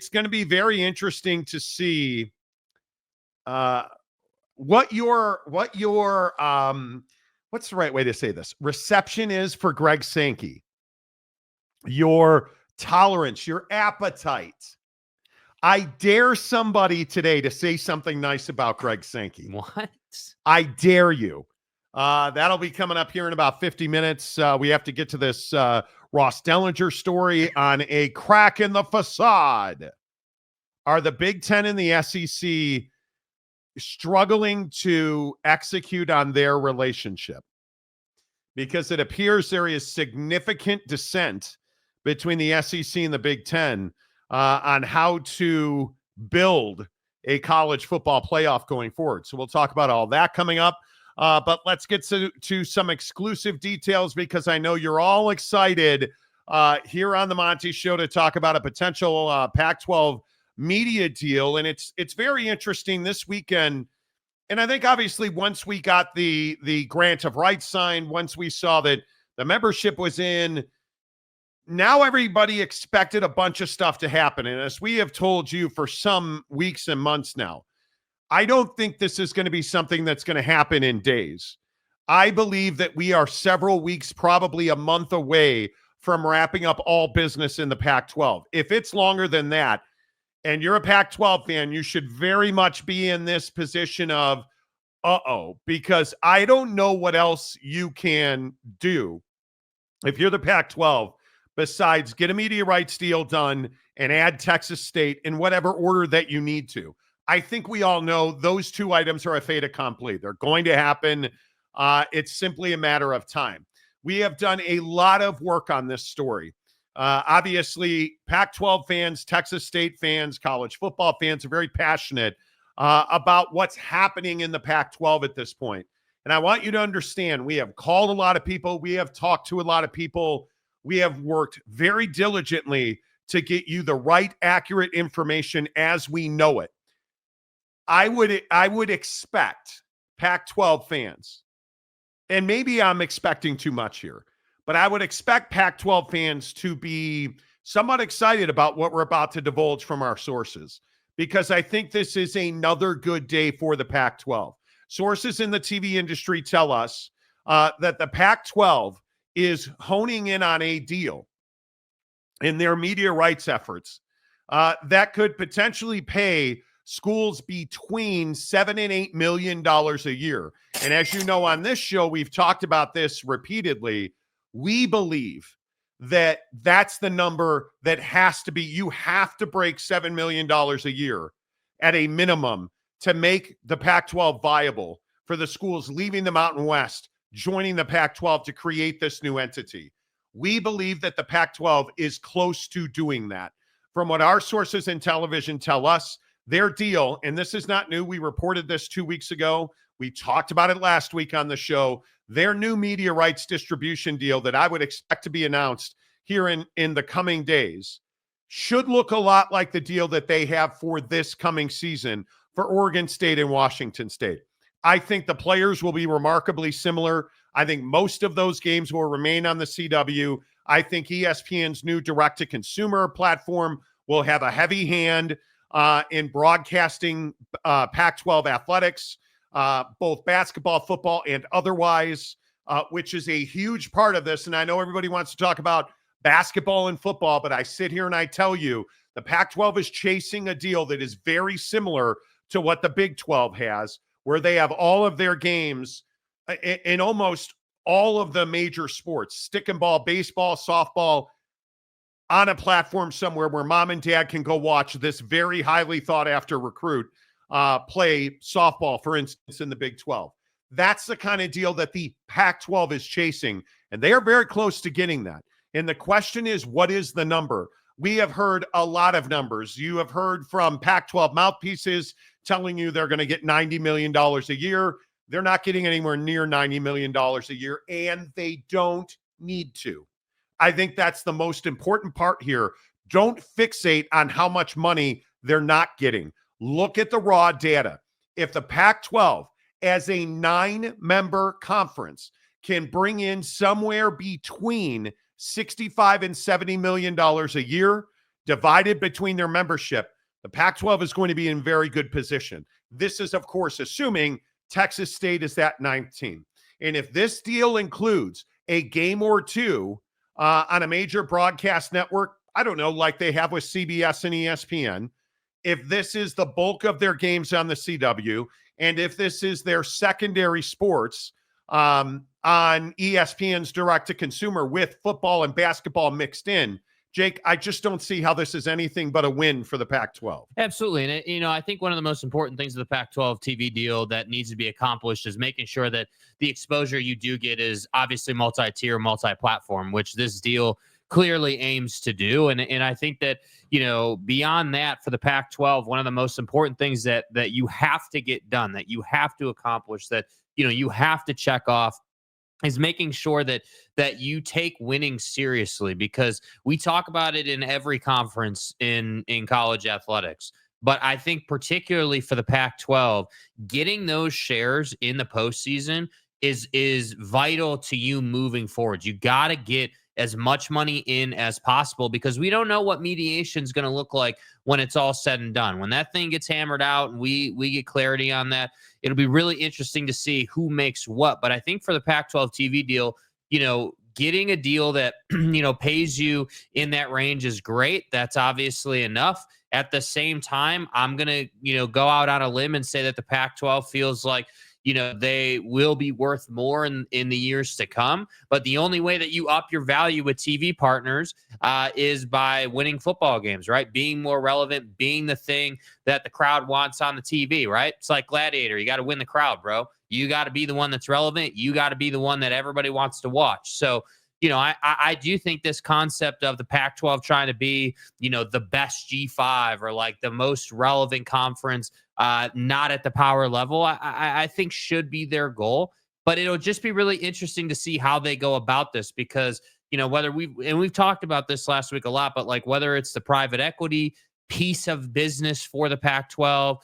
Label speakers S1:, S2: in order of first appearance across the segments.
S1: it's going to be very interesting to see what your what's the right way to say this? Reception is for Greg Sankey. Your tolerance, your appetite. I dare somebody today to say something nice about Greg Sankey.
S2: What?
S1: I dare you. That'll be coming up here in about 50 minutes. We have to get to this Ross Dellinger story on a crack in the facade. Are the Big Ten and the SEC struggling to execute on their relationship? Because it appears there is significant dissent between the SEC and the Big Ten on how to build a college football playoff going forward. So we'll talk about all that coming up. But let's get to some exclusive details, because I know you're all excited here on the Monty Show to talk about a potential Pac-12 media deal. And it's very interesting this weekend. And I think obviously once we got the grant of rights signed, once we saw that the membership was in, now everybody expected a bunch of stuff to happen. And as we have told you for some weeks and months now, I don't think this is going to be something that's going to happen in days. I believe that we are several weeks, probably a month away from wrapping up all business in the Pac-12. If it's longer than that, and you're a Pac-12 fan, you should very much be in this position of, because I don't know what else you can do if you're the Pac-12 besides get a media rights deal done and add Texas State in whatever order that you need to. I think we all know those two items are a fait accompli. They're going to happen. It's simply a matter of time. We have done a lot of work on this story. Obviously, Pac-12 fans, Texas State fans, college football fans are very passionate about what's happening in the Pac-12 at this point. And I want you to understand, we have called a lot of people. We have talked to a lot of people. We have worked very diligently to get you the right, accurate information as we know it. I would expect Pac-12 fans, and maybe I'm expecting too much here, but I would expect Pac-12 fans to be somewhat excited about what we're about to divulge from our sources, because I think this is another good day for the Pac-12. Sources in the TV industry tell us that the Pac-12 is honing in on a deal in their media rights efforts that could potentially pay schools between $7 and $8 million a year. And as you know, on this show, we've talked about this repeatedly. We believe that that's the number that has to be. You have to break $7 million a year at a minimum to make the Pac-12 viable for the schools leaving the Mountain West, joining the Pac-12 to create this new entity. We believe that the Pac-12 is close to doing that. From what our sources in television tell us, their deal, and this is not new, we reported this 2 weeks ago, we talked about it last week on the show, their new media rights distribution deal that I would expect to be announced here in the coming days should look a lot like the deal that they have for this coming season for Oregon State and Washington State. I think the players will be remarkably similar. I think most of those games will remain on the CW. I think ESPN's new direct-to-consumer platform will have a heavy hand in broadcasting Pac-12 athletics, both basketball, football, and otherwise, which is a huge part of this. And I know everybody wants to talk about basketball and football, but I sit here and I tell you, the Pac-12 is chasing a deal that is very similar to what the Big 12 has, where they have all of their games in almost all of the major sports, stick and ball, baseball, softball, on a platform somewhere where mom and dad can go watch this very highly thought after recruit play softball, for instance, in the Big 12. That's the kind of deal that the Pac-12 is chasing, and they are very close to getting that. And the question is, what is the number? We have heard a lot of numbers. You have heard from Pac-12 mouthpieces telling you they're going to get $90 million a year. They're not getting anywhere near $90 million a year, and they don't need to. I think that's the most important part here. Don't fixate on how much money they're not getting. Look at the raw data. If the Pac-12, as a 9-member conference, can bring in somewhere between $65 and $70 million a year, divided between their membership, the Pac-12 is going to be in very good position. This is, of course, assuming Texas State is that 9th team. And if this deal includes a game or two on a major broadcast network, I don't know, like they have with CBS and ESPN, if this is the bulk of their games on the CW, and if this is their secondary sports on ESPN's direct-to-consumer with football and basketball mixed in, Jake, I just don't see how this is anything but a win for the Pac-12.
S2: Absolutely. And, I think one of the most important things of the Pac-12 TV deal that needs to be accomplished is making sure that the exposure you do get is obviously multi-tier, multi-platform, which this deal clearly aims to do. And I think that, beyond that, for the Pac-12, one of the most important things that you have to get done, that you have to accomplish, that, you have to check off, is making sure that you take winning seriously, because we talk about it in every conference in college athletics. But I think particularly for the Pac-12, getting those shares in the postseason is vital to you moving forward. You got to get as much money in as possible, because we don't know what mediation is going to look like when it's all said and done. When that thing gets hammered out and we get clarity on that, it'll be really interesting to see who makes what. But I think for the Pac-12 TV deal, getting a deal that, pays you in that range is great. That's obviously enough. At the same time, I'm going to, go out on a limb and say that the Pac-12 feels like, they will be worth more in the years to come. But the only way that you up your value with TV partners is by winning football games, right? Being more relevant, being the thing that the crowd wants on the TV, right? It's like Gladiator. You got to win the crowd, bro. You got to be the one that's relevant. You got to be the one that everybody wants to watch. So, I do think this concept of the Pac-12 trying to be, the best G5 or like the most relevant conference, not at the power level, I think should be their goal. But it'll just be really interesting to see how they go about this, because, whether we've talked about this last week a lot, but like whether it's the private equity piece of business for the Pac-12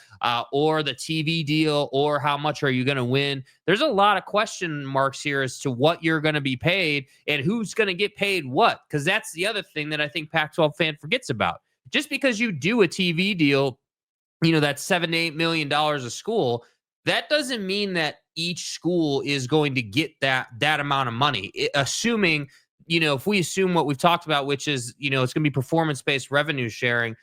S2: or the TV deal, or how much are you going to win? There's a lot of question marks here as to what you're going to be paid and who's going to get paid what, because that's the other thing that I think Pac-12 fan forgets about. Just because you do a TV deal, that's $7 to $8 million a school, that doesn't mean that each school is going to get that amount of money. Assuming, if we assume what we've talked about, which is, it's going to be performance-based revenue sharing,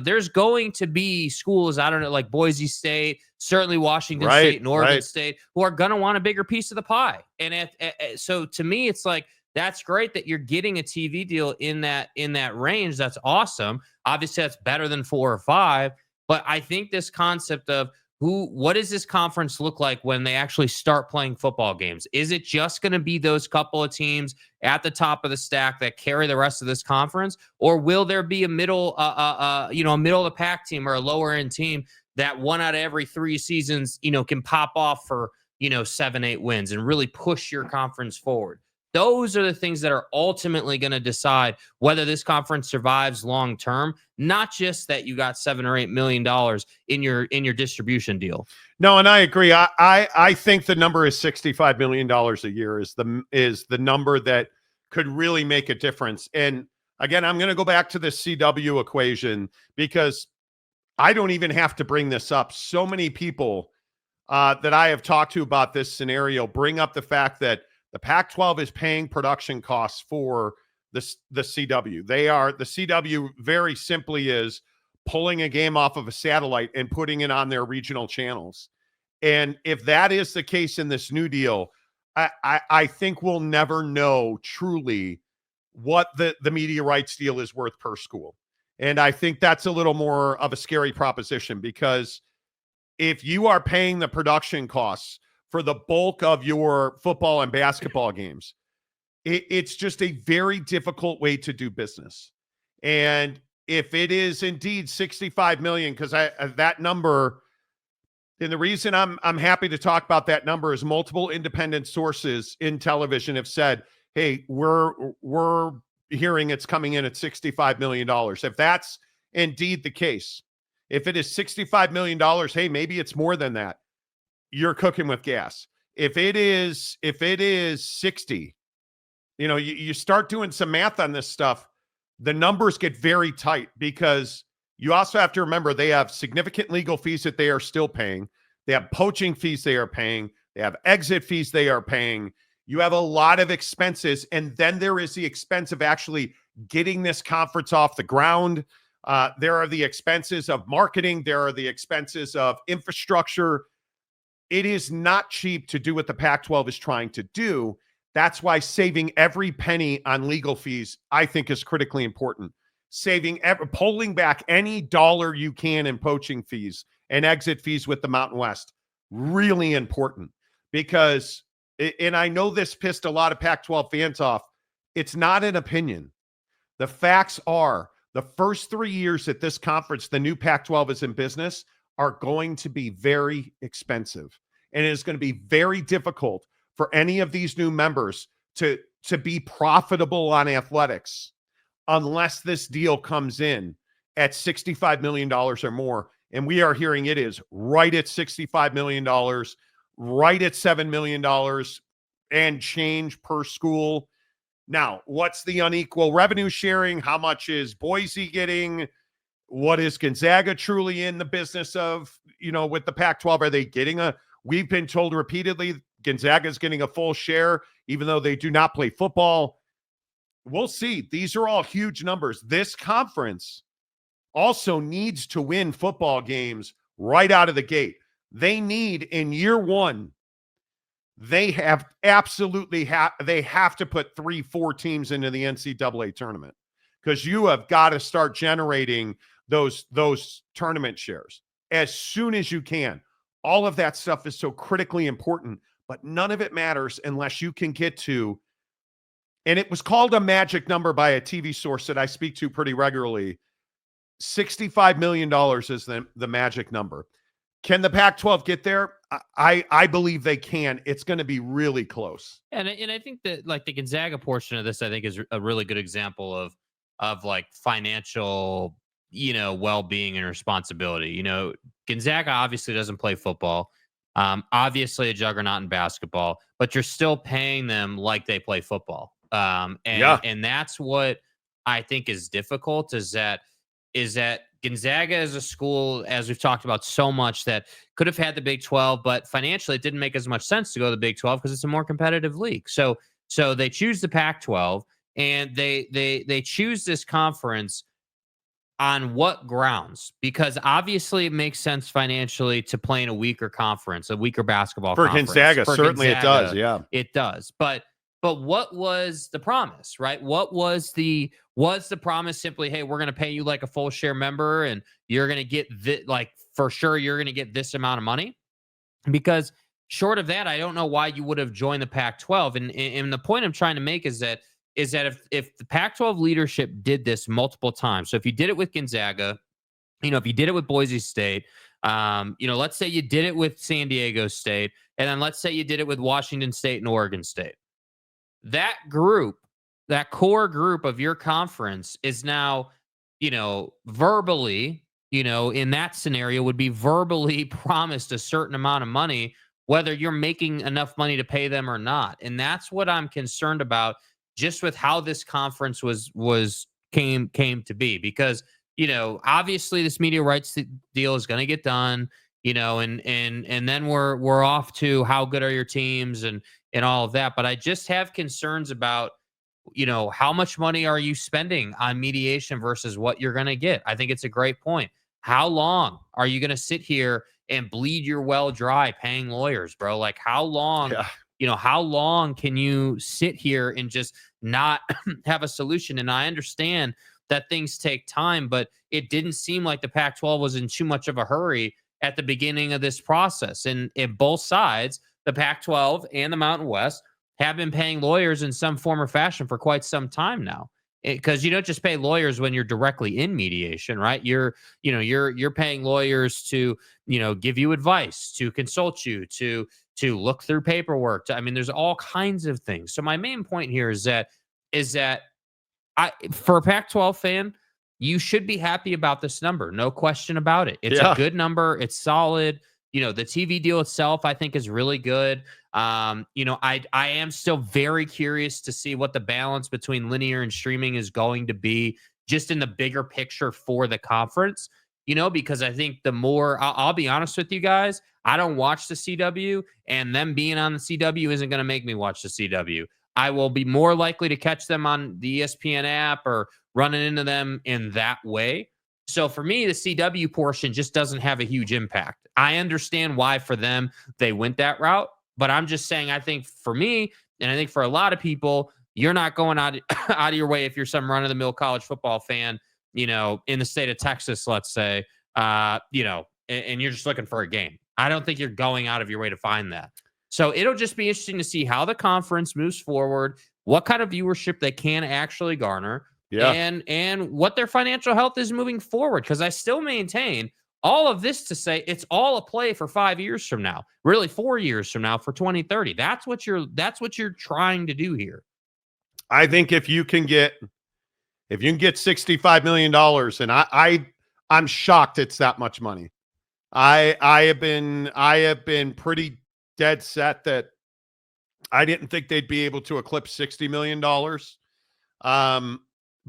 S2: there's going to be schools, I don't know, like Boise State, certainly Washington State and Oregon State, who are going to want a bigger piece of the pie. And so to me, it's like, that's great that you're getting a TV deal in that range. That's awesome. Obviously, that's better than 4 or 5. But I think this concept of what does this conference look like when they actually start playing football games? Is it just going to be those couple of teams at the top of the stack that carry the rest of this conference? Or will there be a middle of the pack team or a lower end team that 1 out of every 3 seasons, can pop off for, 7-8 wins and really push your conference forward? Those are the things that are ultimately going to decide whether this conference survives long term, not just that you got $7 or $8 million in your distribution deal.
S1: No, and I agree. I think the number is $65 million a year is the number that could really make a difference. And again, I'm going to go back to the CW equation, because I don't even have to bring this up. So many people that I have talked to about this scenario bring up the fact that the Pac-12 is paying production costs for the CW. The CW very simply is pulling a game off of a satellite and putting it on their regional channels. And if that is the case in this new deal, I think we'll never know truly what the media rights deal is worth per school. And I think that's a little more of a scary proposition, because if you are paying the production costs for the bulk of your football and basketball games, it's just a very difficult way to do business. And if it is indeed 65 million, because that number, and the reason I'm happy to talk about that number is multiple independent sources in television have said, hey, we're hearing it's coming in at $65 million. If that's indeed the case, if it is $65 million, hey, maybe it's more than that. You're cooking with gas. If it is 60, you start doing some math on this stuff. the numbers get very tight because you also have to remember they have significant legal fees that they are still paying. They have poaching fees they are paying. They have exit fees they are paying. You have a lot of expenses. And then there is the expense of actually getting this conference off the ground. There are the expenses of marketing. There are the expenses of infrastructure. It is not cheap to do what the Pac-12 is trying to do. That's why saving every penny on legal fees, I think, is critically important. Pulling back any dollar you can in poaching fees and exit fees with the Mountain West, really important. Because, and I know this pissed a lot of Pac-12 fans off, it's not an opinion. The facts are the first 3 years that this conference, the new Pac-12 is in business, are going to be very expensive. And it is going to be very difficult for any of these new members to be profitable on athletics unless this deal comes in at $65 million or more. And we are hearing it is right at $65 million, right at $7 million and change per school. Now, what's the unequal revenue sharing? How much is Boise getting? What is Gonzaga truly in the business of, with the Pac-12? Are they getting we've been told repeatedly Gonzaga is getting a full share, even though they do not play football. We'll see. These are all huge numbers. This conference also needs to win football games right out of the gate. They need, in year one, they have absolutely they have to put 3-4 teams into the NCAA tournament because you have got to start generating those tournament shares as soon as you can. All of that stuff is so critically important, but none of it matters unless you can get to, and it was called a magic number by a TV source that I speak to pretty regularly. $65 million is the magic number. Can the Pac-12 get there? I believe they can. It's going to be really close.
S2: And I think that like the Gonzaga portion of this, I think is a really good example of like financial, well-being and responsibility. Gonzaga obviously doesn't play football. Obviously a juggernaut in basketball, but you're still paying them like they play football. And that's what I think is difficult is that Gonzaga is a school, as we've talked about so much, that could have had the Big 12, but financially it didn't make as much sense to go to the Big 12 because it's a more competitive league. So they choose the Pac-12 and they choose this conference on what grounds? Because obviously it makes sense financially to play in a weaker conference, a weaker basketball conference.
S1: Gonzaga, certainly it does. Yeah,
S2: it does. But what was the promise, right? Was the promise simply, hey, we're going to pay you like a full share member and you're going to get for sure you're going to get this amount of money? Because short of that, I don't know why you would have joined the Pac-12. And the point I'm trying to make is that if the Pac-12 leadership did this multiple times, so if you did it with Gonzaga, if you did it with Boise State, let's say you did it with San Diego State, and then let's say you did it with Washington State and Oregon State. That group, that core group of your conference is now, verbally, in that scenario would be verbally promised a certain amount of money, whether you're making enough money to pay them or not. And that's what I'm concerned about just with how this conference came to be, because, obviously this media rights deal is going to get done, and then we're off to how good are your teams and all of that. But I just have concerns about, how much money are you spending on mediation versus what you're going to get? I think it's a great point. How long are you going to sit here and bleed your well dry paying lawyers, bro? Like how long, how long can you sit here and just not have a solution? And I understand that things take time, but it didn't seem like the Pac-12 was in too much of a hurry at the beginning of this process. And if both sides, the Pac-12 and the Mountain West, have been paying lawyers in some form or fashion for quite some time now. Because you don't just pay lawyers when you're directly in mediation, right? You're paying lawyers to, give you advice, to consult you, to look through paperwork. There's all kinds of things. So my main point here is that for a Pac-12 fan, you should be happy about this number. No question about it. It's a good number. It's solid. the TV deal itself, I think, is really good. I am still very curious to see what the balance between linear and streaming is going to be just in the bigger picture for the conference, because I think the more, I'll be honest with you guys, I don't watch the CW, and them being on the CW isn't going to make me watch the CW. I will be more likely to catch them on the ESPN app or running into them in that way. So for me, the CW portion just doesn't have a huge impact. I understand why for them they went that route, but I'm just saying, I think for me, and I think for a lot of people, you're not going out of your way if you're some run of the mill college football fan, in the state of Texas, let's say, and you're just looking for a game. I don't think you're going out of your way to find that. So it'll just be interesting to see how the conference moves forward, what kind of viewership they can actually garner, and what their financial health is moving forward. Because I still maintain all of this to say it's all a play for 5 years from now, really 4 years from now, for 2030. That's what you're trying to do here.
S1: I think if you can get $65 million, and I'm shocked it's that much money. I have been pretty dead set that I didn't think they'd be able to eclipse $60 million.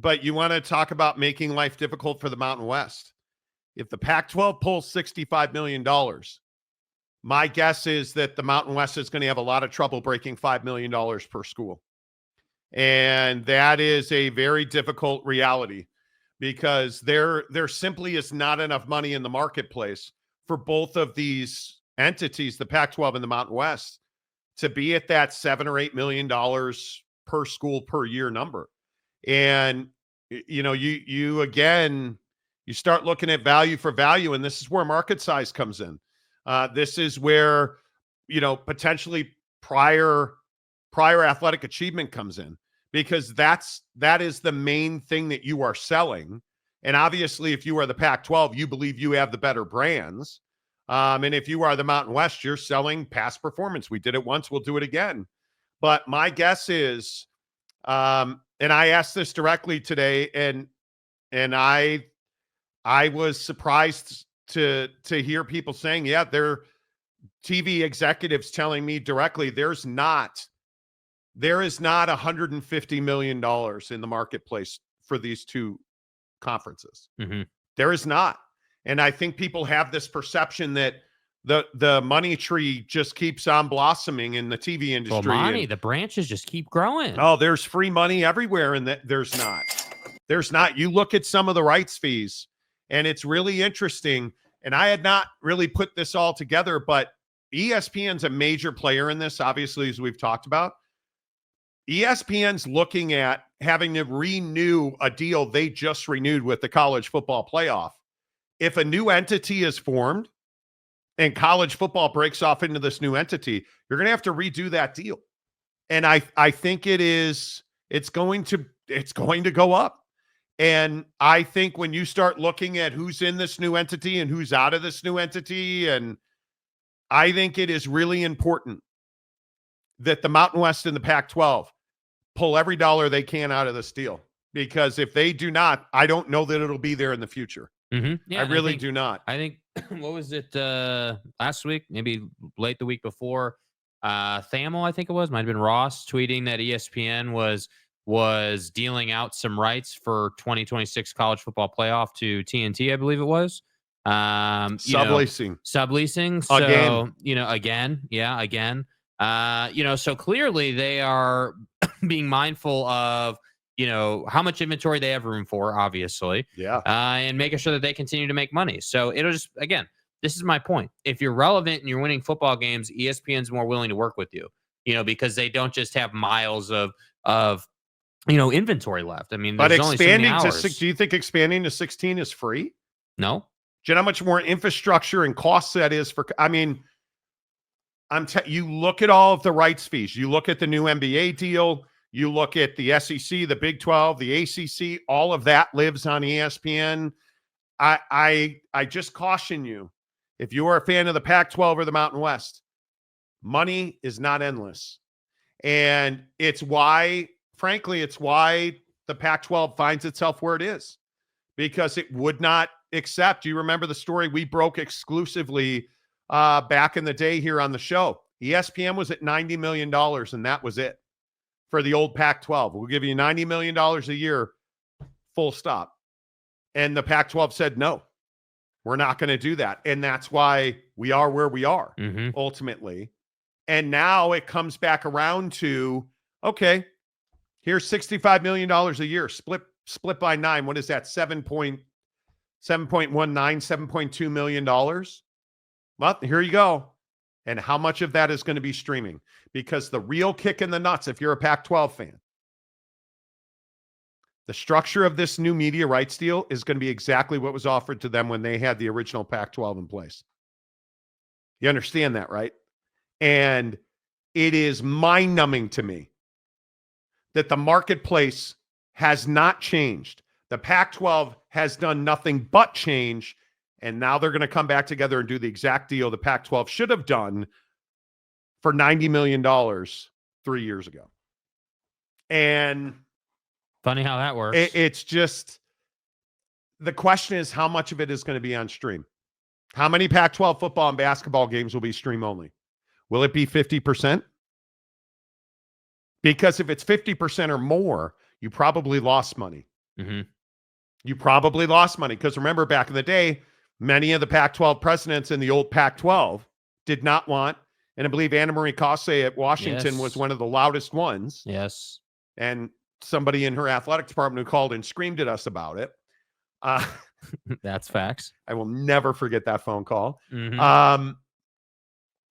S1: But you want to talk about making life difficult for the Mountain West. If the Pac-12 pulls $65 million, my guess is that the Mountain West is going to have a lot of trouble breaking $5 million per school. And that is a very difficult reality, because there simply is not enough money in the marketplace for both of these entities, the Pac-12 and the Mountain West, to be at that $7 or $8 million per school per year number. And you start looking at value for value, and this is where market size comes in. This is where potentially prior athletic achievement comes in, because that is the main thing that you are selling. And obviously, if you are the Pac-12, you believe you have the better brands. And if you are the Mountain West, you're selling past performance. We did it once, we'll do it again. But my guess is, and I asked this directly today, and I was surprised to hear people saying, yeah, they're TV executives telling me directly there is not $150 million in the marketplace for these two conferences.
S2: Mm-hmm.
S1: There is not. And I think people have this perception that the money tree just keeps on blossoming in the TV industry.
S2: Well, Monty, the branches just keep growing.
S1: Oh, there's free money everywhere, and that there's not. There's not. You look at some of the rights fees, and it's really interesting. And I had not really put this all together, but ESPN's a major player in this, obviously, as we've talked about. ESPN's looking at having to renew a deal they just renewed with the college football playoff. If a new entity is formed and college football breaks off into this new entity, you're going to have to redo that deal. And I think it's going to go up. And I think when you start looking at who's in this new entity and who's out of this new entity, and I think it is really important that the Mountain West and the Pac-12 pull every dollar they can out of this deal, because if they do not, I don't know that it'll be there in the future.
S2: Mm-hmm. Yeah,
S1: I really do not.
S2: I think, what was it, last week, maybe late the week before, Thamel, I think it was, might have been Ross, tweeting that ESPN was dealing out some rights for 2026 college football playoff to TNT, I believe it was.
S1: Subleasing.
S2: So, again. So clearly they are being mindful of, how much inventory they have room for, obviously.
S1: Yeah.
S2: And making sure that they continue to make money. So it'll just, again, this is my point. If you're relevant and you're winning football games, ESPN's more willing to work with you, because they don't just have miles of inventory left. I mean,
S1: but
S2: there's only so many
S1: expanding
S2: hours.
S1: to do you think expanding to 16 is free?
S2: No.
S1: Do you know how much more infrastructure and costs that is for? I mean, you look at all of the rights fees. You look at the new NBA deal. You look at the SEC, the Big 12, the ACC. All of that lives on ESPN. I just caution you, if you are a fan of the Pac-12 or the Mountain West, money is not endless, and it's why the Pac-12 finds itself where it is, because it would not accept. You remember the story we broke exclusively back in the day here on the show. ESPN was at $90 million, and that was it for the old Pac-12. We'll give you $90 million a year, full stop. And the Pac-12 said, no, we're not going to do that. And that's why we are where we are, ultimately. And now it comes back around to, okay, here's $65 million a year, split by 9. What is that? 7.19, $7.2 million. Well, here you go. And how much of that is going to be streaming? Because the real kick in the nuts, if you're a Pac-12 fan, the structure of this new media rights deal is going to be exactly what was offered to them when they had the original Pac-12 in place. You understand that, right? And it is mind-numbing to me that the marketplace has not changed. The Pac-12 has done nothing but change, and now they're going to come back together and do the exact deal the Pac-12 should have done for $90 million 3 years ago. And
S2: funny how that works.
S1: It's just, the question is how much of it is going to be on stream? How many Pac-12 football and basketball games will be stream only? Will it be 50%? Because if it's 50% or more, you probably lost money. You probably lost money. Because remember, back in the day, many of the Pac-12 presidents in the old Pac-12 did not want, and I believe Anna Marie Cossé at Washington was one of the loudest ones.
S2: Yes. And
S1: somebody in her athletic department who called and screamed at us about it.
S2: That's facts.
S1: I will never forget that phone call.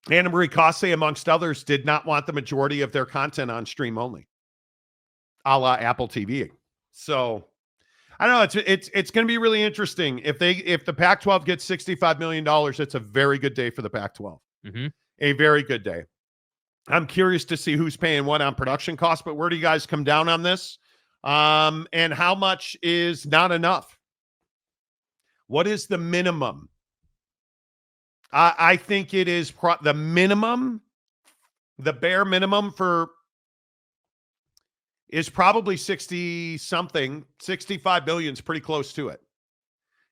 S1: Anna Marie Cossé, amongst others, did not want the majority of their content on stream only, a la Apple TV. So I don't know. It's going to be really interesting. If the Pac-12 gets $65 million, it's a very good day for the Pac-12. A very good day. I'm curious to see who's paying what on production costs, but where do you guys come down on this? And how much is not enough? What is the minimum? I think it is the minimum, the bare minimum is probably 60 something. 65 billion is pretty close to it.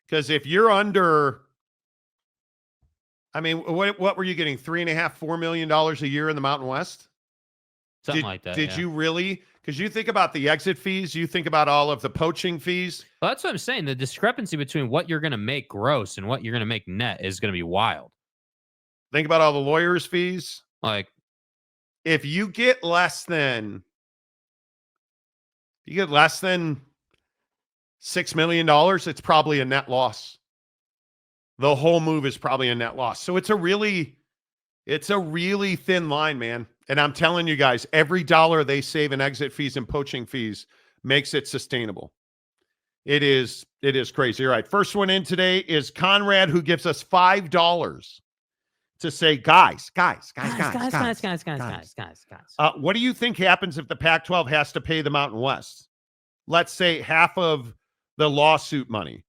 S1: Because if you're under, I mean, what were you getting? $3.5–4 million a year in the Mountain West?
S2: Something like that.
S1: Did you really? Because you think about the exit fees, you think about all of the poaching fees.
S2: Well, that's what I'm saying. The discrepancy between what you're going to make gross and what you're going to make net is going to be wild.
S1: Think about all the lawyers' fees.
S2: Like,
S1: if you get less than $6 million, it's probably a net loss. The whole move is probably a net loss. So it's a really thin line, man. And I'm telling you guys, every dollar they save in exit fees and poaching fees makes it sustainable. It is crazy. All right. First one in today is Conrad, who gives us $5 to say, guys. What do you think happens if the Pac-12 has to pay the Mountain West? Let's say half of the lawsuit money.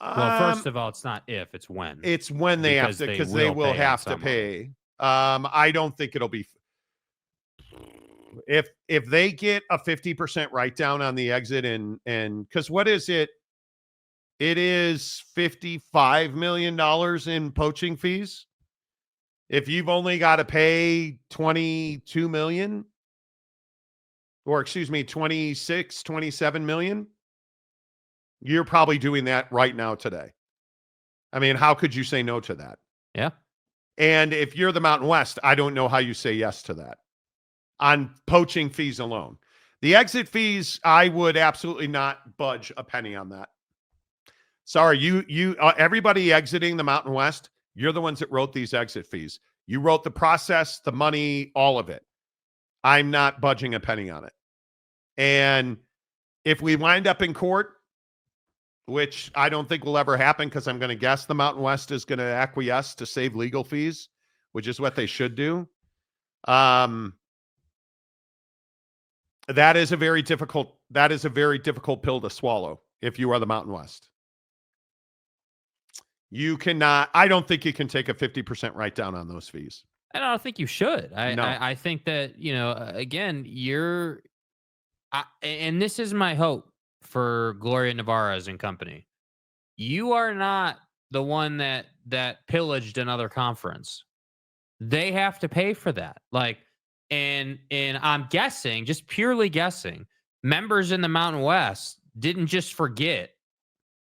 S2: Well, first of all, it's not if, it's when.
S1: It's when they have to, because they will have to pay. I don't think it'll be. If they get a 50% write down on the exit and because what is it? It is $55 million in poaching fees. If you've only got to pay 22 million, or excuse me, 26, 27 million, you're probably doing that right now today. I mean, how could you say no to that?
S2: Yeah.
S1: And if you're the Mountain West, I don't know how you say yes to that on poaching fees alone. The exit fees, I would absolutely not budge a penny on that. Sorry, you everybody exiting the Mountain West, you're the ones that wrote these exit fees. You wrote the process, the money, all of it. I'm not budging a penny on it. And if we wind up in court, which I don't think will ever happen because I'm going to guess the Mountain West is going to acquiesce to save legal fees, which is what they should do. That is a very difficult pill to swallow if you are the Mountain West. You cannot, I don't think you can take a 50% write down on those fees.
S2: And I don't think you should.
S1: No.
S2: I think that, again, and this is my hope for Gloria Nevarez and company. You are not that pillaged another conference, they have to pay for that. Like, and I'm guessing, just purely guessing, members in the Mountain West didn't just forget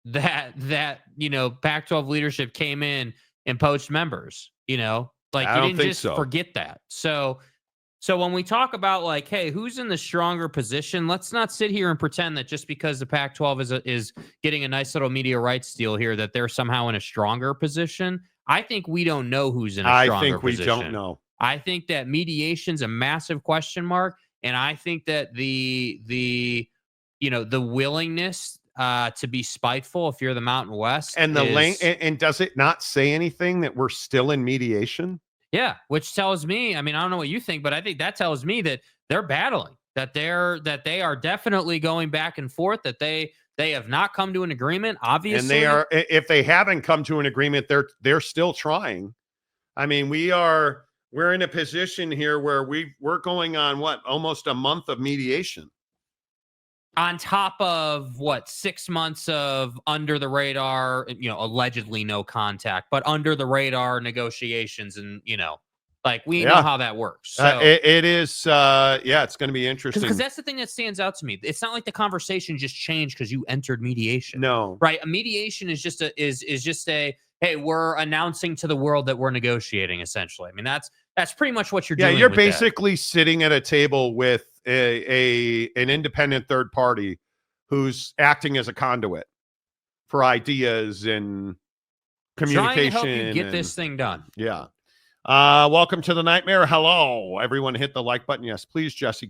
S2: that Pac-12 leadership came in and poached members. Like,
S1: I
S2: you
S1: don't
S2: didn't
S1: think
S2: just
S1: so.
S2: forget that. So when we talk about, like, hey, who's in the stronger position, let's not sit here and pretend that just because the Pac-12 is getting a nice little media rights deal here that they're somehow in a stronger position. I think we don't know who's in a stronger
S1: I think we
S2: position.
S1: don't know.
S2: I think that mediation's a massive question mark, and I think that the willingness to be spiteful if you're the Mountain West
S1: And and does it not say anything that we're still in mediation?
S2: Yeah, which tells me, I mean, I don't know what you think, but I think that tells me that they're battling, that they are definitely going back and forth, that they have not come to an agreement, obviously.
S1: And they are, if they haven't come to an agreement, they're still trying. I mean, we're in a position here where we're going on almost a month of mediation.
S2: On top of 6 months of under the radar, allegedly no contact, but under the radar negotiations, and like, we know how that works. So
S1: it is, it's going to be interesting
S2: because that's the thing that stands out to me. It's not like the conversation just changed because you entered mediation.
S1: No,
S2: right? A mediation is just a hey, we're announcing to the world that we're negotiating. Essentially, I mean, that's pretty much what you're doing.
S1: You're
S2: with
S1: basically sitting at a table with an independent third party who's acting as a conduit for ideas and communication.
S2: Trying to help you get this thing done.
S1: Yeah. Welcome to the nightmare. Hello, everyone. Hit the like button. Yes, please, Jesse.